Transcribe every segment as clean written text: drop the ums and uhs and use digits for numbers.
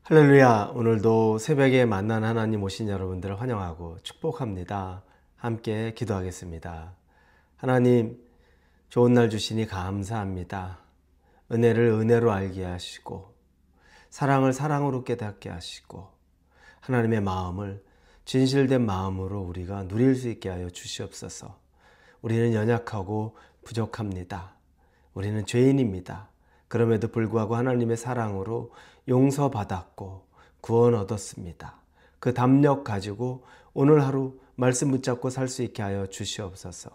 할렐루야. 오늘도 새벽에 만난 하나님 오신 여러분들을 환영하고 축복합니다. 함께 기도하겠습니다. 하나님, 좋은 날 주시니 감사합니다. 은혜를 은혜로 알게 하시고 사랑을 사랑으로 깨닫게 하시고 하나님의 마음을 진실된 마음으로 우리가 누릴 수 있게 하여 주시옵소서. 우리는 연약하고 부족합니다. 우리는 죄인입니다. 그럼에도 불구하고 하나님의 사랑으로 용서받았고 구원 얻었습니다. 그 담력 가지고 오늘 하루 말씀 붙잡고 살 수 있게 하여 주시옵소서.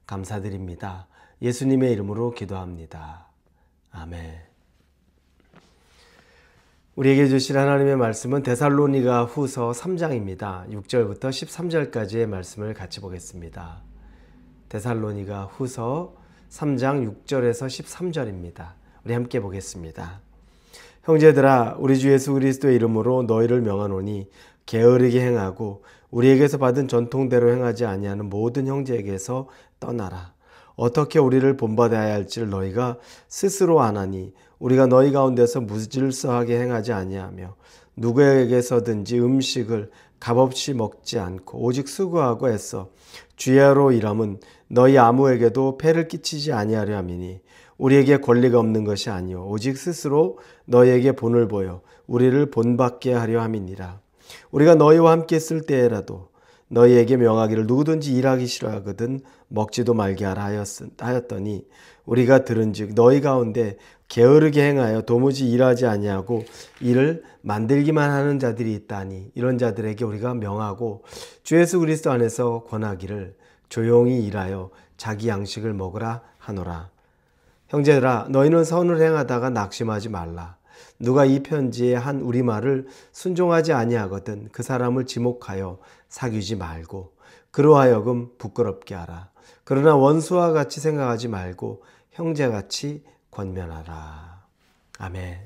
감사드립니다. 예수님의 이름으로 기도합니다. 아멘. 우리에게 주실 하나님의 말씀은 데살로니가 후서 3장입니다. 6절부터 13절까지의 말씀을 같이 보겠습니다. 데살로니가 후서 3장 6절에서 13절입니다. 우리 함께 보겠습니다. 형제들아, 우리 주 예수 그리스도의 이름으로 너희를 명하노니 게으르게 행하고 우리에게서 받은 전통대로 행하지 아니하는 모든 형제에게서 떠나라. 어떻게 우리를 본받아야 할지를 너희가 스스로 아나니 우리가 너희 가운데서 무질서하게 행하지 아니하며 누구에게서든지 음식을 값없이 먹지 않고 오직 수고하고 애써 주야로 일함은 너희 아무에게도 폐를 끼치지 아니하려 함이니 우리에게 권리가 없는 것이 아니요 오직 스스로 너희에게 본을 보여 우리를 본받게 하려 함이니라. 우리가 너희와 함께 있을 때에라도 너희에게 명하기를 누구든지 일하기 싫어하거든 먹지도 말게 하라 하였더니 우리가 들은즉 너희 가운데 게으르게 행하여 도무지 일하지 아니하고 일을 만들기만 하는 자들이 있다니 이런 자들에게 우리가 명하고 주 예수 그리스도 안에서 권하기를 조용히 일하여 자기 양식을 먹으라 하노라. 형제들아, 너희는 선을 행하다가 낙심하지 말라. 누가 이 편지에 한 우리말을 순종하지 아니하거든 그 사람을 지목하여 사귀지 말고 그로 하여금 부끄럽게 하라. 그러나 원수와 같이 생각하지 말고 형제같이 권면하라. 아멘.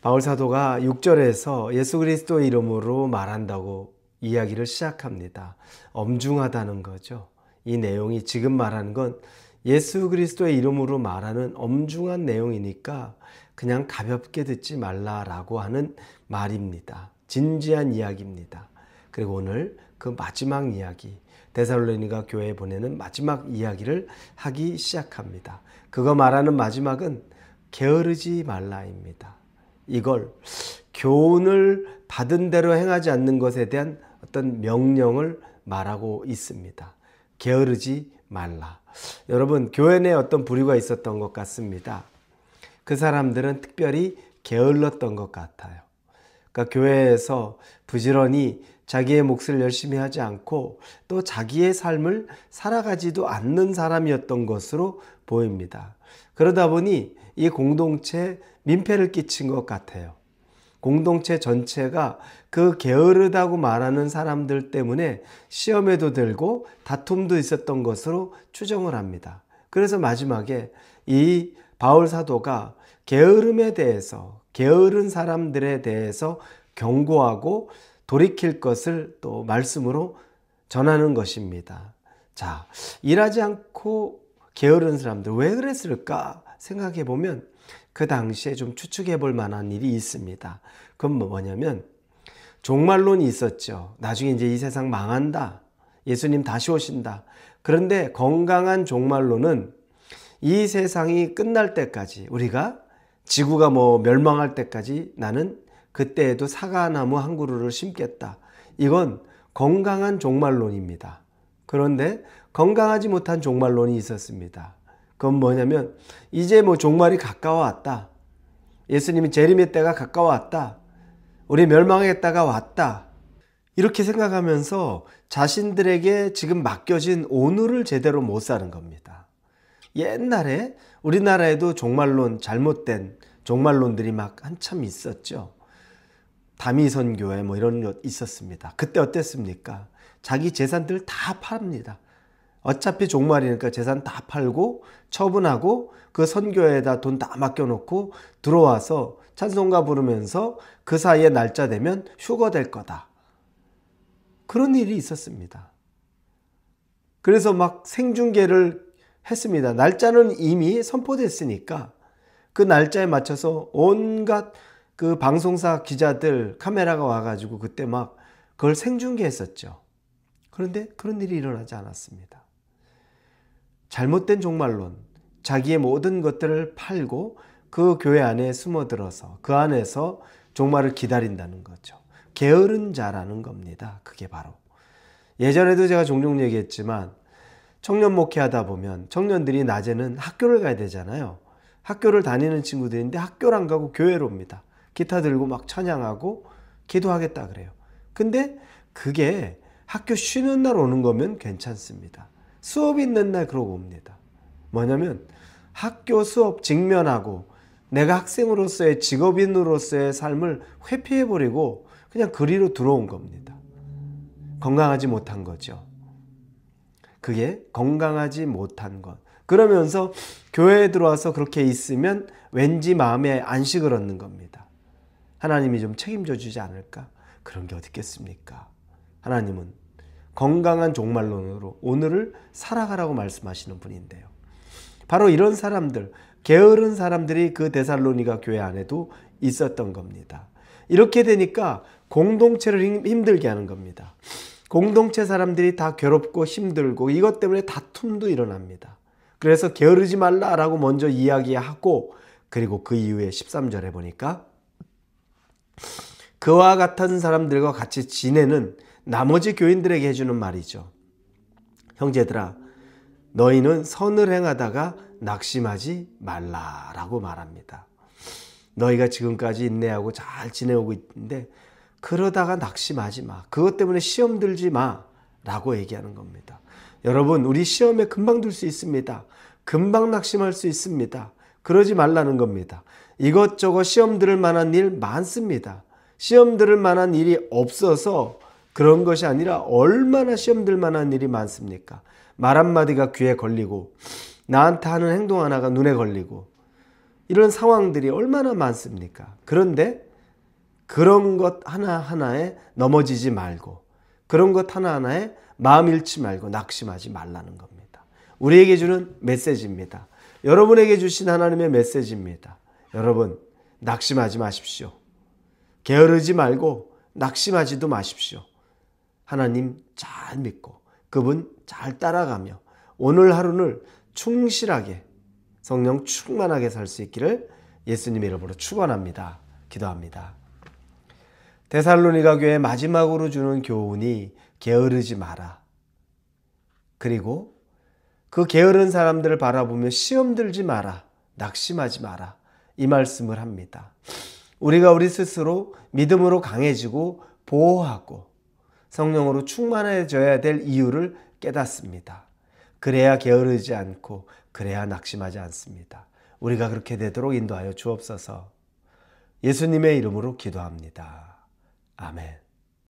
바울 사도가 6절에서 예수 그리스도의 이름으로 말한다고 이야기를 시작합니다. 엄중하다는 거죠. 이 내용이 지금 말하는 건 예수 그리스도의 이름으로 말하는 엄중한 내용이니까 그냥 가볍게 듣지 말라라고 하는 말입니다. 진지한 이야기입니다. 그리고 오늘 그 마지막 이야기, 데살로니가 교회에 보내는 마지막 이야기를 하기 시작합니다. 그거 말하는 마지막은 게으르지 말라입니다. 이걸 교훈을 받은 대로 행하지 않는 것에 대한 어떤 명령을 말하고 있습니다. 게으르지 말라. 여러분, 교회 내에 어떤 부류가 있었던 것 같습니다. 그 사람들은 특별히 게을렀던 것 같아요. 그러니까 교회에서 부지런히 자기의 몫을 열심히 하지 않고 또 자기의 삶을 살아가지도 않는 사람이었던 것으로 보입니다. 그러다 보니 이 공동체에 민폐를 끼친 것 같아요. 공동체 전체가 그 게으르다고 말하는 사람들 때문에 시험에도 들고 다툼도 있었던 것으로 추정을 합니다. 그래서 마지막에 이 바울 사도가 게으름에 대해서, 게으른 사람들에 대해서 경고하고 돌이킬 것을 또 말씀으로 전하는 것입니다. 자, 일하지 않고 게으른 사람들 왜 그랬을까 생각해 보면 그 당시에 좀 추측해 볼 만한 일이 있습니다. 그건 뭐냐면 종말론이 있었죠. 나중에 이제 이 세상 망한다. 예수님 다시 오신다. 그런데 건강한 종말론은 이 세상이 끝날 때까지, 우리가 지구가 멸망할 때까지 나는 그때에도 사과나무 한 그루를 심겠다. 이건 건강한 종말론입니다. 그런데 건강하지 못한 종말론이 있었습니다. 그건 뭐냐면 이제 종말이 가까워왔다. 예수님이 재림의 때가 가까워왔다. 우리 멸망의 때가 왔다. 이렇게 생각하면서 자신들에게 지금 맡겨진 오늘을 제대로 못 사는 겁니다. 옛날에 우리나라에도 종말론, 잘못된 종말론들이 막 한참 있었죠. 다미선교회 이런 것 있었습니다. 그때 어땠습니까? 자기 재산들 다 팝니다. 어차피 종말이니까 재산 다 팔고 처분하고 그 선교에다 돈 다 맡겨놓고 들어와서 찬송가 부르면서 그 사이에 날짜 되면 휴거 될 거다. 그런 일이 있었습니다. 그래서 막 생중계를 했습니다. 날짜는 이미 선포됐으니까 그 날짜에 맞춰서 온갖 그 방송사 기자들 카메라가 와가지고 그때 막 그걸 생중계했었죠. 그런데 그런 일이 일어나지 않았습니다. 잘못된 종말론, 자기의 모든 것들을 팔고 그 교회 안에 숨어들어서 그 안에서 종말을 기다린다는 거죠. 게으른 자라는 겁니다. 그게 바로. 예전에도 제가 종종 얘기했지만 청년 목회하다 보면 청년들이 낮에는 학교를 가야 되잖아요. 학교를 다니는 친구들인데 학교를 안 가고 교회로 옵니다. 기타 들고 막 찬양하고 기도하겠다 그래요. 근데 그게 학교 쉬는 날 오는 거면 괜찮습니다. 수업 있는 날 그러고 옵니다. 뭐냐면 학교 수업 직면하고 내가 학생으로서의 직업인으로서의 삶을 회피해버리고 그냥 그리로 들어온 겁니다. 건강하지 못한 거죠. 그게 건강하지 못한 것. 그러면서 교회에 들어와서 그렇게 있으면 왠지 마음에 안식을 얻는 겁니다. 하나님이 좀 책임져 주지 않을까? 그런 게 어디 있겠습니까? 하나님은 건강한 종말론으로 오늘을 살아가라고 말씀하시는 분인데요. 바로 이런 사람들, 게으른 사람들이 그 데살로니가 교회 안에도 있었던 겁니다. 이렇게 되니까 공동체를 힘들게 하는 겁니다. 공동체 사람들이 다 괴롭고 힘들고 이것 때문에 다툼도 일어납니다. 그래서 게으르지 말라라고 먼저 이야기하고 그리고 그 이후에 13절에 보니까 그와 같은 사람들과 같이 지내는 나머지 교인들에게 해주는 말이죠. 형제들아, 너희는 선을 행하다가 낙심하지 말라라고 말합니다. 너희가 지금까지 인내하고 잘 지내오고 있는데 그러다가 낙심하지 마. 그것 때문에 시험 들지 마 라고 얘기하는 겁니다. 여러분, 우리 시험에 금방 들 수 있습니다. 금방 낙심할 수 있습니다. 그러지 말라는 겁니다. 이것저것 시험 들을 만한 일 많습니다. 시험 들을 만한 일이 없어서 그런 것이 아니라 얼마나 시험 들 만한 일이 많습니까? 말 한마디가 귀에 걸리고 나한테 하는 행동 하나가 눈에 걸리고 이런 상황들이 얼마나 많습니까? 그런데 그런 것 하나하나에 넘어지지 말고 그런 것 하나하나에 마음 잃지 말고 낙심하지 말라는 겁니다. 우리에게 주는 메시지입니다. 여러분에게 주신 하나님의 메시지입니다. 여러분, 낙심하지 마십시오. 게으르지 말고 낙심하지도 마십시오. 하나님 잘 믿고 그분 잘 따라가며 오늘 하루를 충실하게 성령 충만하게 살 수 있기를 예수님의 이름으로 축원합니다. 기도합니다. 데살로니가 교회 마지막으로 주는 교훈이 게으르지 마라. 그리고 그 게으른 사람들을 바라보며 시험 들지 마라. 낙심하지 마라. 이 말씀을 합니다. 우리가 우리 스스로 믿음으로 강해지고 보호하고 성령으로 충만해져야 될 이유를 깨닫습니다. 그래야 게으르지 않고 그래야 낙심하지 않습니다. 우리가 그렇게 되도록 인도하여 주옵소서. 예수님의 이름으로 기도합니다. 아멘.